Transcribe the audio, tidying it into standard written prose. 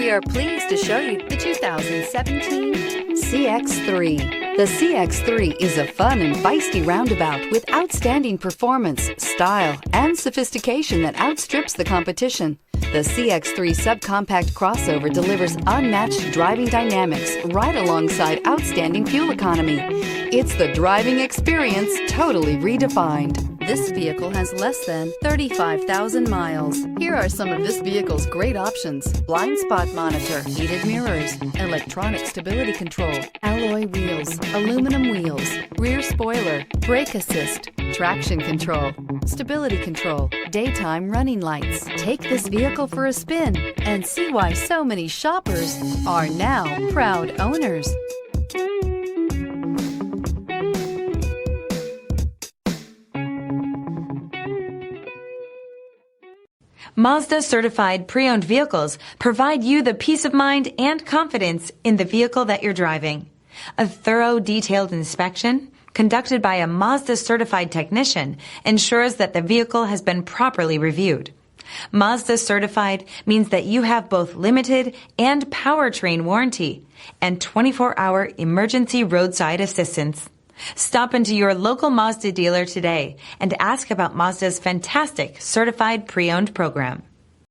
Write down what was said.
We are pleased to show you the 2017 CX-3. The CX-3 is a fun and feisty roundabout with outstanding performance, style, and sophistication that outstrips the competition. The CX-3 subcompact crossover delivers unmatched driving dynamics right alongside outstanding fuel economy. It's the driving experience totally redefined. This vehicle has less than 35,000 miles. Here are some of this vehicle's great options: blind spot monitor, heated mirrors, electronic stability control, alloy wheels, aluminum wheels, rear spoiler, brake assist, traction control, stability control, daytime running lights. Take this vehicle for a spin and see why so many shoppers are now proud owners. Mazda Certified Pre-Owned vehicles provide you the peace of mind and confidence in the vehicle that you're driving. A thorough, detailed inspection conducted by a Mazda Certified technician ensures that the vehicle has been properly reviewed. Mazda Certified means that you have both limited and Powertrain Warranty and 24-hour emergency roadside assistance. Stop into your local Mazda dealer today and ask about Mazda's fantastic Certified Pre-Owned program.